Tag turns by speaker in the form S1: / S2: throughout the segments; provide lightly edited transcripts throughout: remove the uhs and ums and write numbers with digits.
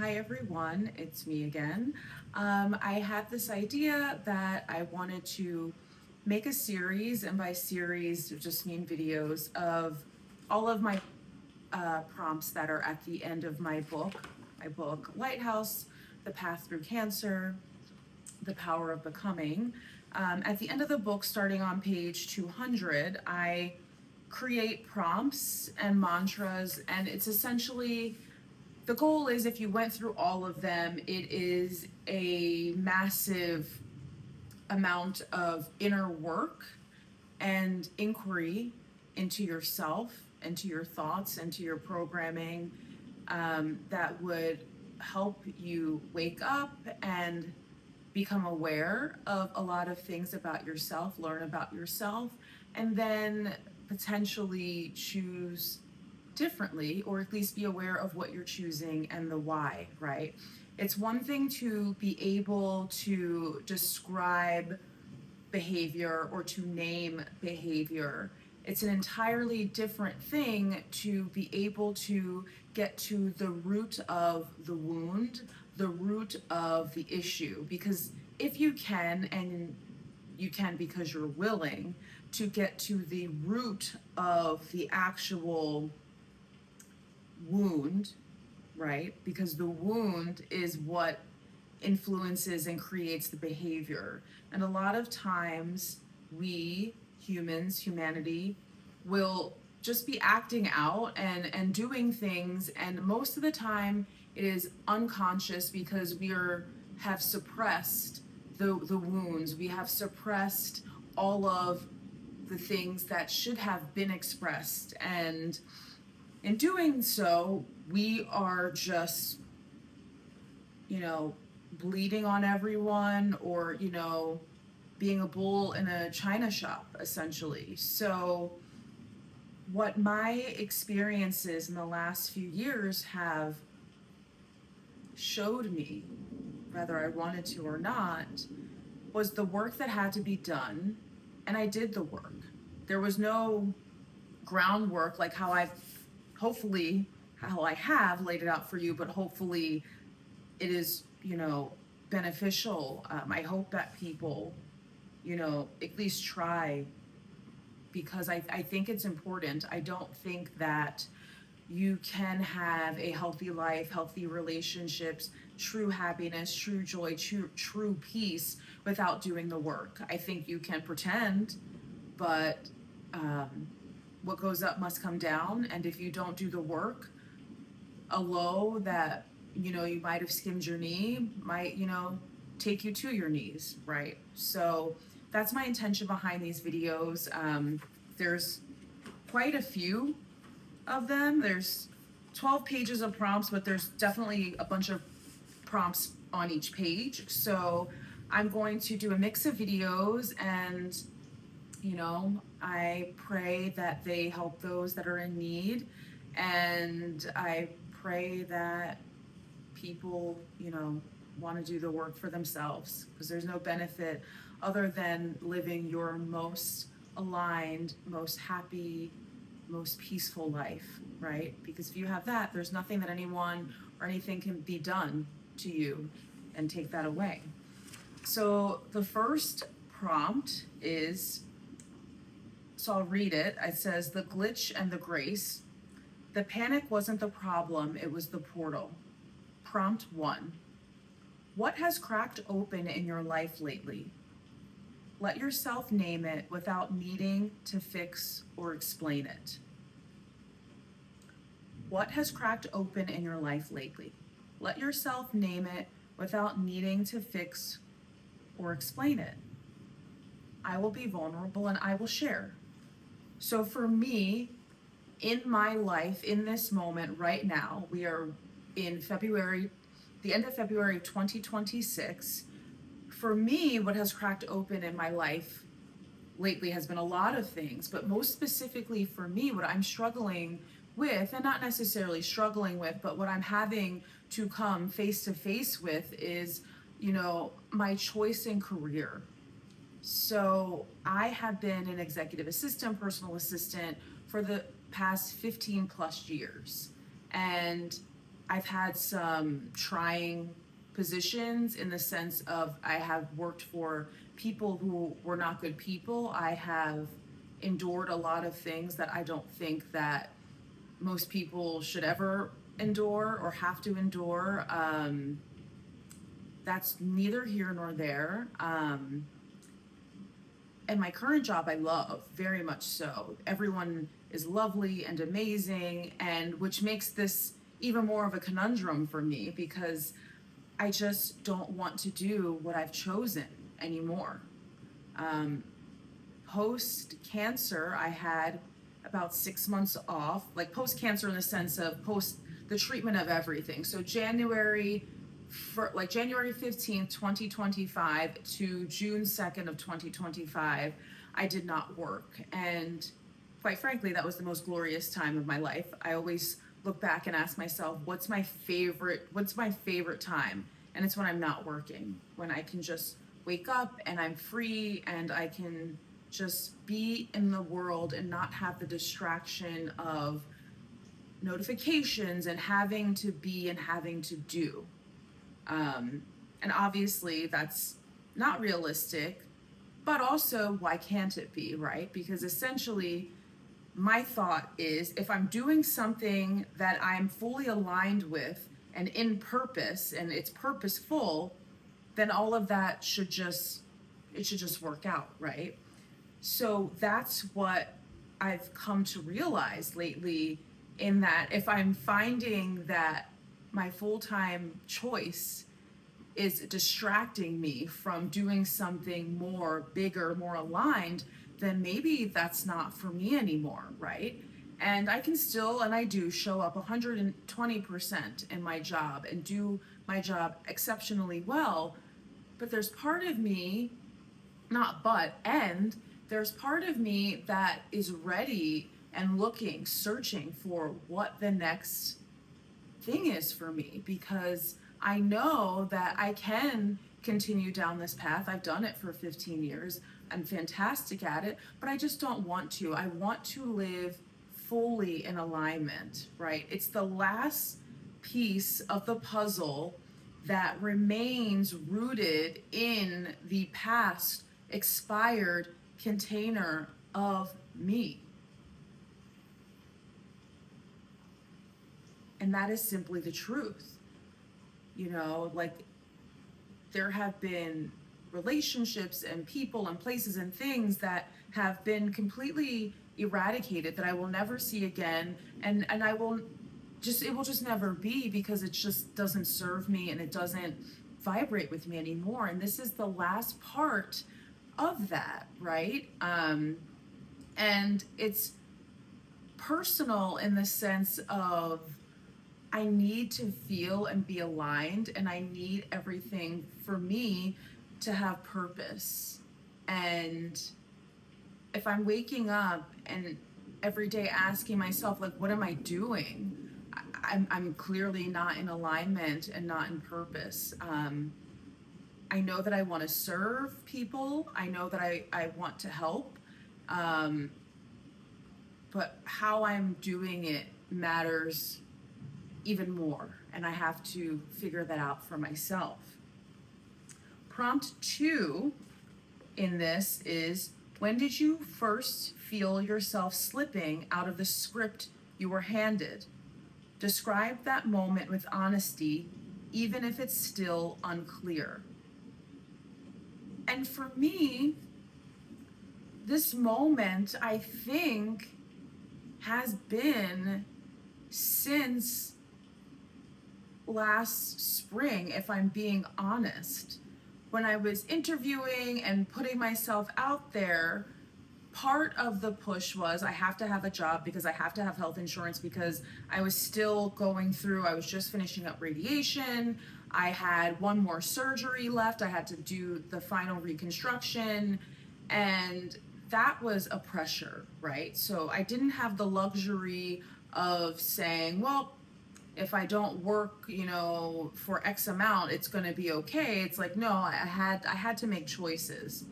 S1: Hi everyone, it's me again. I had this idea that I wanted to make a series, and by series, just mean videos of all of my prompts that are at the end of my book Lighthouse, The Path Through Cancer, The Power of Becoming. At the end of the book, starting on page 200, I create prompts and mantras, and it's essentially the goal is if you went through all of them, it is a massive amount of inner work and inquiry into yourself, into your thoughts, into your programming that would help you wake up and become aware of a lot of things about yourself, learn about yourself, and then potentially choose differently, or at least be aware of what you're choosing and the why, right? It's one thing to be able to describe behavior or to name behavior. It's an entirely different thing to be able to get to the root of the wound, the root of the issue. Because if you can, and you can because you're willing to get to the root of the actual wound, right? Because the wound is what influences and creates the behavior. And a lot of times, we humans, humanity, will just be acting out and doing things. And most of the time, it is unconscious because have suppressed the wounds. We have suppressed all of the things that should have been expressed. And in doing so, we are just, bleeding on everyone, or, being a bull in a china shop, essentially. So, what my experiences in the last few years have showed me, whether I wanted to or not, was the work that had to be done, and I did the work. There was no groundwork like how I have laid it out for you, but hopefully it is, beneficial. I hope that people, at least try, because I think it's important. I don't think that you can have a healthy life, healthy relationships, true happiness, true joy, true peace without doing the work. I think you can pretend, but what goes up must come down. And if you don't do the work, a low that, you might have skimmed your knee might, take you to your knees, right? So that's my intention behind these videos. There's quite a few of them. There's 12 pages of prompts, but there's definitely a bunch of prompts on each page. So I'm going to do a mix of videos, and I pray that they help those that are in need, and I pray that people, want to do the work for themselves, because there's no benefit other than living your most aligned, most happy, most peaceful life, right? Because if you have that, there's nothing that anyone or anything can be done to you and take that away. So the first prompt is, so I'll read it. It says, "The glitch and the grace. The panic wasn't the problem, it was the portal." Prompt 1. What has cracked open in your life lately? Let yourself name it without needing to fix or explain it. What has cracked open in your life lately? Let yourself name it without needing to fix or explain it. I will be vulnerable and I will share. So for me, in my life, in this moment right now, we are in February, the end of February 2026. For me, what has cracked open in my life lately has been a lot of things, but most specifically for me, what I'm struggling with, and not necessarily struggling with, but what I'm having to come face to face with is, my choice in career. So I have been an executive assistant, personal assistant for the past 15 plus years. And I've had some trying positions in the sense of I have worked for people who were not good people. I have endured a lot of things that I don't think that most people should ever endure or have to endure. That's neither here nor there. And my current job I love very much so. Everyone is lovely and amazing, and which makes this even more of a conundrum for me because I just don't want to do what I've chosen anymore. Um, Post cancer, I had about 6 months off, like post cancer in the sense of post the treatment of everything. So January 15th, 2025 to June 2nd of 2025, I did not work. And quite frankly, that was the most glorious time of my life. I always look back and ask myself, what's my favorite time? And it's when I'm not working, when I can just wake up and I'm free and I can just be in the world and not have the distraction of notifications and having to be and having to do. And obviously, that's not realistic, but also, why can't it be, right? Because essentially, my thought is if I'm doing something that I'm fully aligned with and in purpose and it's purposeful, then all of that it should just work out, right? So that's what I've come to realize lately, in that if I'm finding that my full-time choice is distracting me from doing something more bigger, more aligned, then maybe that's not for me anymore, right? And I can still, and I do, show up 120% in my job and do my job exceptionally well. But there's part of me, not but, and there's part of me that is ready and looking, searching for what the next thing is for me, because I know that I can continue down this path. I've done it for 15 years. I'm fantastic at it, but I just don't want to. I want to live fully in alignment, right? It's the last piece of the puzzle that remains rooted in the past expired container of me. And that is simply the truth. You know, like, there have been relationships and people and places and things that have been completely eradicated that I will never see again, and I will just, it will just never be, because it just doesn't serve me and it doesn't vibrate with me anymore. And this is the last part of that, right? And it's personal in the sense of I need to feel and be aligned, and I need everything for me to have purpose. And if I'm waking up and every day asking myself, like, what am I doing? I'm clearly not in alignment and not in purpose. I know that I want to serve people. I know that I want to help. But how I'm doing it matters even more, and I have to figure that out for myself. Prompt 2 in this is, when did you first feel yourself slipping out of the script you were handed? Describe that moment with honesty, even if it's still unclear. And for me, this moment, I think, has been since last spring, if I'm being honest. When I was interviewing and putting myself out there, part of the push was I have to have a job because I have to have health insurance, because I was still going through, I was just finishing up radiation. I had one more surgery left. I had to do the final reconstruction, and that was a pressure, right? So I didn't have the luxury of saying, well, if I don't work, for X amount, it's going to be okay. It's like, no, I had to make choices.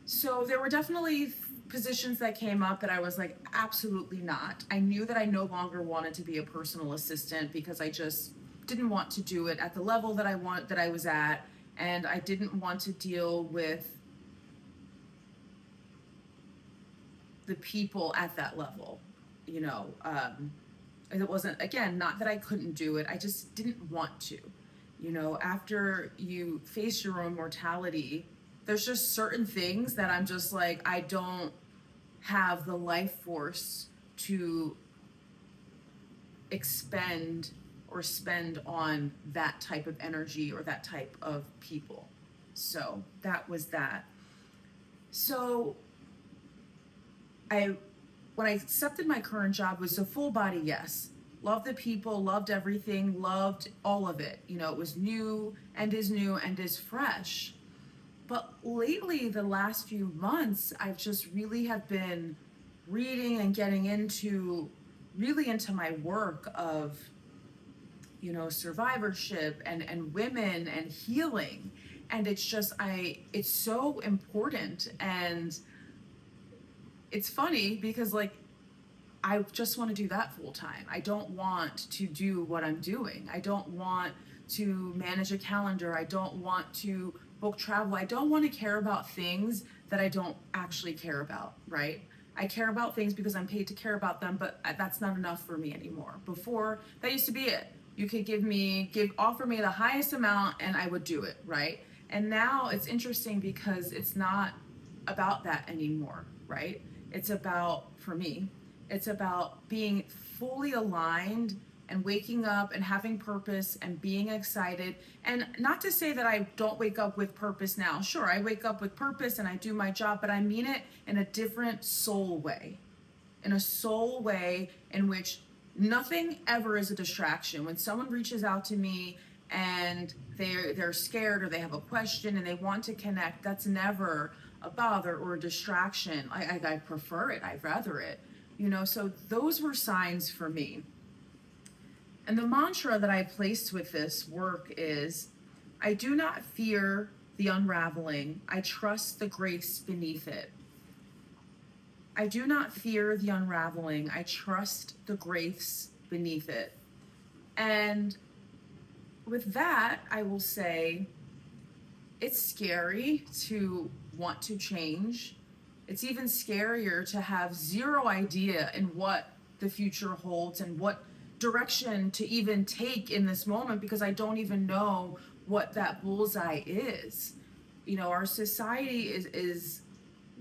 S1: So there were definitely positions that came up that I was like, absolutely not. I knew that I no longer wanted to be a personal assistant because I just didn't want to do it at the level that I was at, and I didn't want to deal with the people at that level. You know, it wasn't, again, not that I couldn't do it, I just didn't want to. You know, after you face your own mortality, there's just certain things that I'm just like, I don't have the life force to expend or spend on that type of energy or that type of people. So that was that. So I when I accepted my current job, was a full body yes. Loved the people, loved everything, loved all of it. You know, it was new and is fresh. But lately, the last few months, I've just really have been reading and getting into really into my work of, you know, survivorship and women and healing. And it's just it's so important. And it's funny because like I just want to do that full time. I don't want to do what I'm doing. I don't want to manage a calendar. I don't want to book travel. I don't want to care about things that I don't actually care about, right? I care about things because I'm paid to care about them, but that's not enough for me anymore. Before, that used to be it. You could offer me the highest amount and I would do it, right? And now it's interesting because it's not about that anymore, right? It's about, for me, it's about being fully aligned and waking up and having purpose and being excited. And not to say that I don't wake up with purpose now. Sure, I wake up with purpose and I do my job, but I mean it in a different soul way. In a soul way in which nothing ever is a distraction. When someone reaches out to me and they're scared or they have a question and they want to connect, that's never a bother or a distraction. I prefer it. I'd rather it. You know, so those were signs for me. And the mantra that I placed with this work is, I do not fear the unraveling. I trust the grace beneath it. I do not fear the unraveling. I trust the grace beneath it. And with that, I will say it's scary to want to change. It's even scarier to have zero idea in what the future holds and what direction to even take in this moment, because I don't even know what that bullseye is. You know, our society is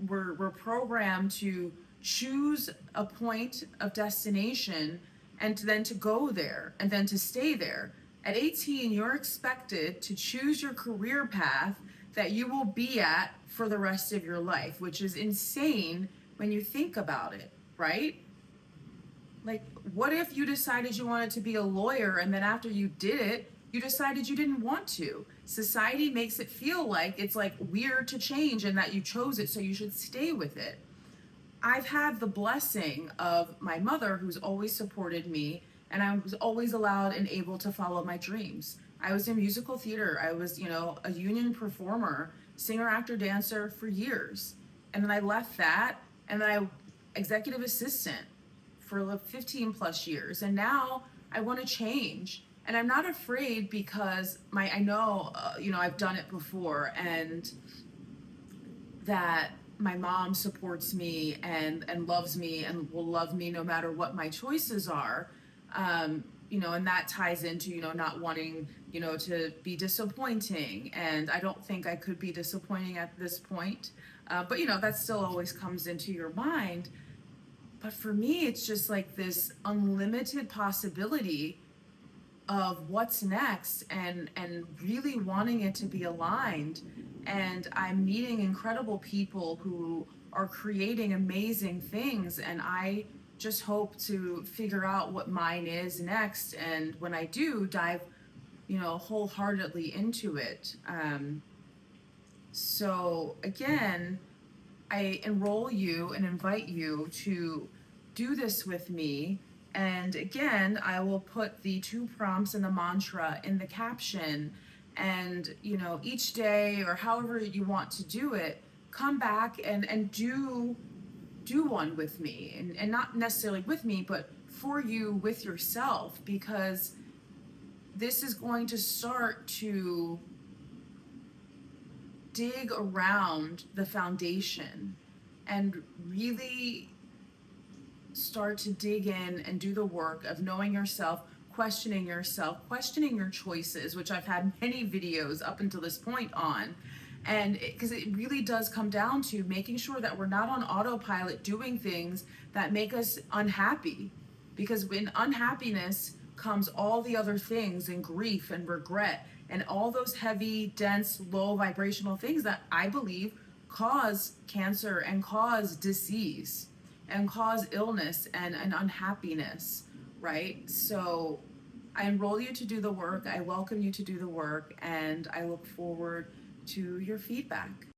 S1: we're programmed to choose a point of destination and then to go there and then to stay there. At 18, you're expected to choose your career path that you will be at for the rest of your life, which is insane when you think about it, right? Like, what if you decided you wanted to be a lawyer and then after you did it, you decided you didn't want to? Society makes it feel like it's like weird to change and that you chose it, so you should stay with it. I've had the blessing of my mother, who's always supported me, and I was always allowed and able to follow my dreams. I was in musical theater. I was, you know, a union performer, singer, actor, dancer for years. And then I left that, and then I executive assistant for 15 plus years. And now I want to change. And I'm not afraid because I know, you know, I've done it before, and that my mom supports me and loves me and will love me no matter what my choices are. You know, and that ties into, you know, not wanting, you know, to be disappointing. And I don't think I could be disappointing at this point. But, you know, that still always comes into your mind. But for me, it's just like this unlimited possibility of what's next, and really wanting it to be aligned. And I'm meeting incredible people who are creating amazing things, and I just hope to figure out what mine is next, and when I do, dive, you know, wholeheartedly into it. So again, I enroll you and invite you to do this with me. And again, I will put the 2 prompts and the mantra in the caption. And, you know, each day or however you want to do it, come back and do do one with me, and not necessarily with me, but for you with yourself, because this is going to start to dig around the foundation and really start to dig in and do the work of knowing yourself, questioning yourself, questioning your choices, which I've had many videos up until this point on. And because it really does come down to making sure that we're not on autopilot doing things that make us unhappy. Because in unhappiness comes all the other things, and grief and regret and all those heavy, dense, low vibrational things that I believe cause cancer and cause disease and cause illness and unhappiness, right? So I enroll you to do the work. I welcome you to do the work, and I look forward to your feedback.